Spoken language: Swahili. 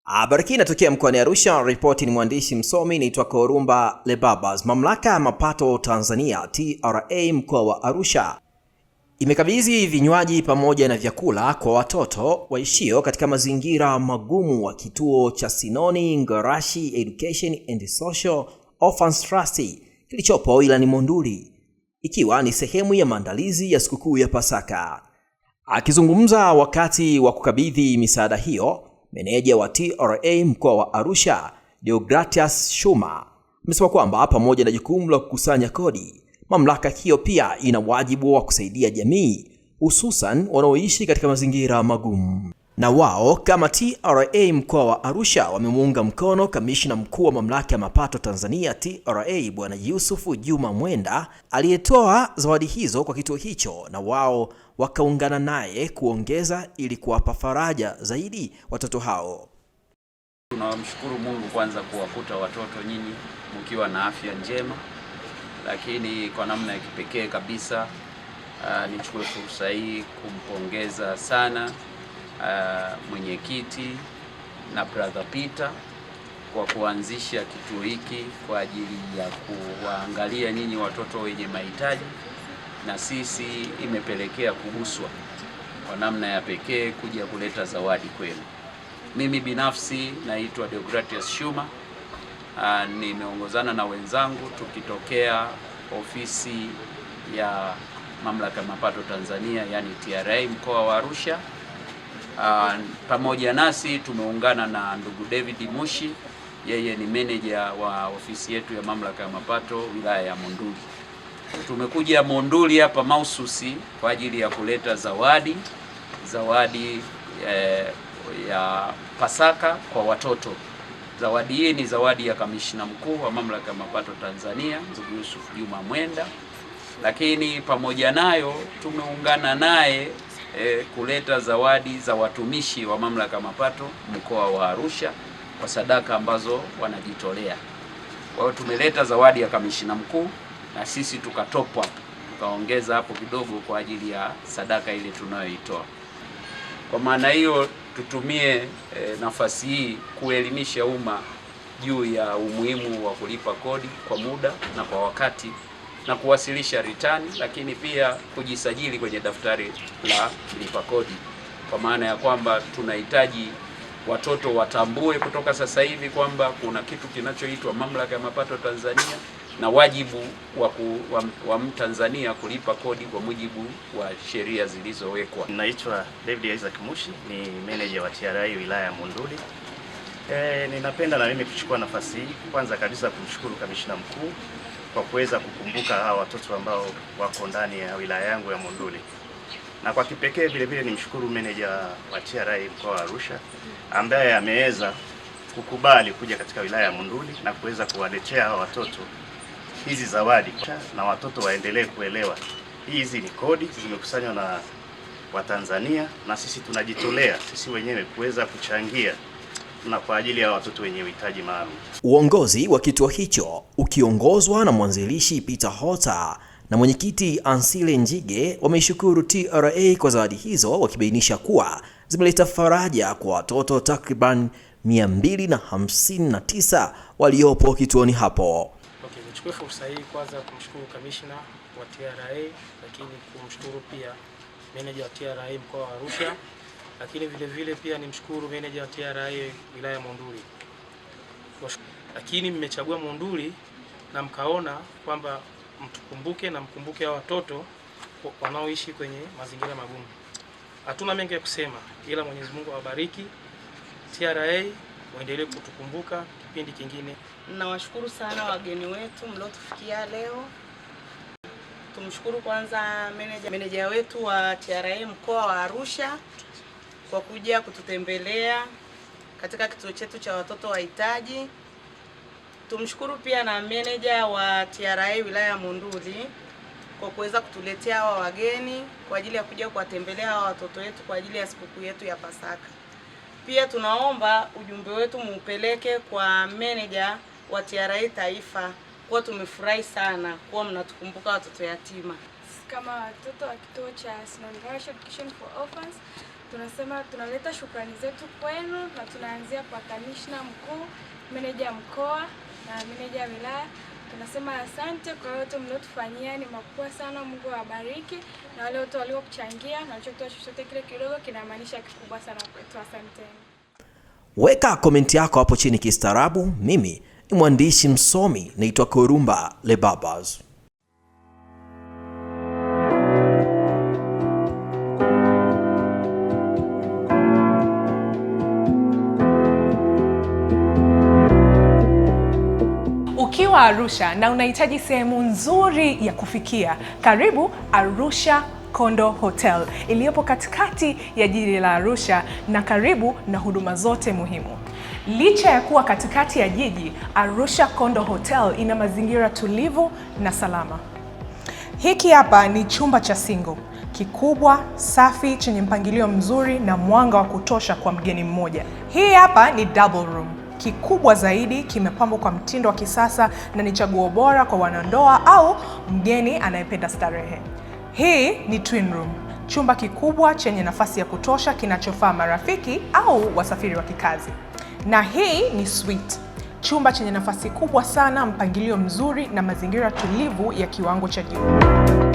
Habari hii inatokea mkoani Arusha. Ripoti ni mwandishi msomi naitwa Korumba Lebabas. Mamlaka ya mapato Tanzania TRA mkoa wa Arusha imekabidhi vinywaji pamoja na vyakula kwa watoto waishio katika mazingira magumu wa kituo cha Sinoni Ngarashi Education and Social Orphans Trust kilichopo wilayani Monduli, ikiwa ni sehemu ya maandalizi ya sikukuu ya Pasaka. Akizungumza wakati wa kukabidhi misaada hiyo, meneja wa TRA mkoa wa Arusha, Deogratias Shuma, amesema kwamba pamoja na jukumu la kukusanya kodi, mamlaka hiyo pia ina wajibu wa kusaidia jamii, hususan wanaoishi katika mazingira magumu. Na wao kama TRA mkoa wa Arusha wamemuunga mkono kamishna mkuu wa mamlaka ya mapato Tanzania TRA Bwana Yusufu Juma Mwenda aliyetoa zawadi hizo kwa kituo hicho, na wao wakaungana naye kuongeza ili kuwapa faraja zaidi watoto hao. Tunamshukuru Mungu kwanza kuwakuta watoto nyinyi mkiwa na afya njema, lakini kwa namna ya kipekee kabisa nichukue fursa hii kumpongeza sana mwenyekiti na brother Peter kwa kuanzisha kituo hiki kwa ajili ya kuwaangalia nyinyi watoto wenye mahitaji, na sisi imepelekea kuguswa kwa namna ya pekee kuja kuleta zawadi kwenu. Mimi binafsi naitwa Deogratias Shuma, nimeongozana na wenzangu tukitokea ofisi ya mamlaka ya mapato Tanzania yani TRA mkoa wa Arusha. Pamoja nasi tumeungana na ndugu David Mushi, yeye ni meneja wa ofisi yetu ya mamlaka ya mapato wilaya ya Monduli. Tumekuja Monduli hapa mahususi kwa ajili ya kuleta zawadi ya Pasaka kwa watoto. Zawadi hii ni zawadi ya kamishna mkuu wa mamlaka ya mapato Tanzania ndugu Yusufu Juma Mwenda, lakini pamoja nayo tumeungana naye kuleta zawadi za watumishi wa mamlaka ya mapato mkoa wa Arusha kwa sadaka ambazo wanajitolea. Kwa hiyo tumeleta zawadi ya kamishna mkuu na sisi tukatop up, tukaongeza hapo kidogo kwa ajili ya sadaka ile tunayoitoa. Kwa maana hiyo tutumie nafasi hii kuelimisha umma juu ya umuhimu wa kulipa kodi kwa muda na kwa wakati na kuwasilisha ritani, lakini pia kujisajili kwenye daftari la lipa kodi, kwa maana ya kwamba tunahitaji watoto watambue kutoka sasa hivi kwamba kuna kitu kinachoitwa mamlaka ya mapato Tanzania na wajibu wa Mtanzania kulipa kodi kwa mujibu wa sheria zilizowekwa. Naitwa David Isaac Mushi, ni manager wa TRA wilaya ya Monduli. Ninapenda na mimi kuchukua nafasi hii kwanza kabisa kumshukuru kamishna mkuu kwa kuweza kukumbuka hawa watoto ambao wako ndani ya wilaya yangu ya Monduli. Na kwa kipekee vile vile nimshukuru meneja wa TRA mkoa wa Arusha ambaye ameweza kukubali kuja katika wilaya ya Monduli na kuweza kuwaletea hawa watoto hizi zawadi, na watoto waendelee kuelewa hizi ni kodi zimekusanywa na Watanzania na sisi tunajitolea sisi wenyewe kuweza kuchangia na kwa ajili ya watoto wenye uhitaji maalum. Uongozi wa kituo hicho ukiongozwa na mwanzilishi Peter Hota na mwenyekiti Ansile Njige wameishukuru TRA kwa zawadi hizo, wakibainisha kuwa zimeleta faraja kwa watoto takriban 259 waliopo kituoni hapo. Nichukue fursa hii kwanza kumshukuru kamishna wa TRA, lakini kumshukuru pia meneja wa TRA mkoa wa Arusha, lakini vile vile pia nimshukuru meneja wa TRA wilaya ya Monduli. Lakini mmechagua Monduli na mkaona kwamba mtukumbuke na mkumbuke hao watoto wanaoishi kwenye mazingira magumu. Hatuna mengi ya kusema ila Mwenyezi Mungu awabariki. TRA muendelee kutukumbuka kipindi kingine. Nawashukuru sana wageni wetu mliotufikia leo. Tumshukuru kwanza meneja wetu wa TRA mkoa wa Arusha kwa kuja kututembelea katika kituo chetu cha watoto wahitaji. Tumshukuru pia na meneja wa TRA wilaya ya Monduli kwa kuweza kutuletea hawa wageni kwa ajili ya kuja kuwatembelea hawa watoto wetu kwa ajili ya sikukuu yetu ya Pasaka. Pia tunaomba ujumbe wetu muupeleke kwa meneja wa TRA taifa kwa tumefurahi sana kwa mnatukumbuka watoto yatima. Kama watoto wa kituo cha Sinoni Ngarashi Education for Orphans tunasema tunaleta shukrani zetu kwenu na tunaanzia kwa kamishna mkuu, meneja mkoa na meneja wilaya. Tunasema asante kwa yote mliotufanyia, ni makubwa sana. Mungu awabariki, na wale wote waliokuchangia na walichotoa chochote kile kidogo kinamaanisha kikubwa sana kwetu. Asanteni. Weka komenti yako hapo chini kistaarabu. Mimi ni mwandishi msomi, naitwa Korumba Lebabas. Ukiwa Arusha na unahitaji sehemu nzuri ya kufikia, karibu Arusha Kondo Hotel iliyopo katikati ya jiji la Arusha na karibu na huduma zote muhimu. Licha ya kuwa katikati ya jiji, Arusha Kondo Hotel ina mazingira tulivu na salama. Hiki hapa ni chumba cha single, kikubwa, safi, chenye mpangilio mzuri na mwanga wa kutosha kwa mgeni mmoja. Hii hapa ni double room, kikubwa zaidi, kimepambwa kwa mtindo wa kisasa na ni chaguo bora kwa wanandoa au mgeni anayependa starehe. Hii ni twin room, chumba kikubwa chenye nafasi ya kutosha kinachofaa marafiki au wasafiri wa kikazi. Na hii ni suite, chumba chenye nafasi kubwa sana, mpangilio mzuri na mazingira tulivu ya kiwango cha juu.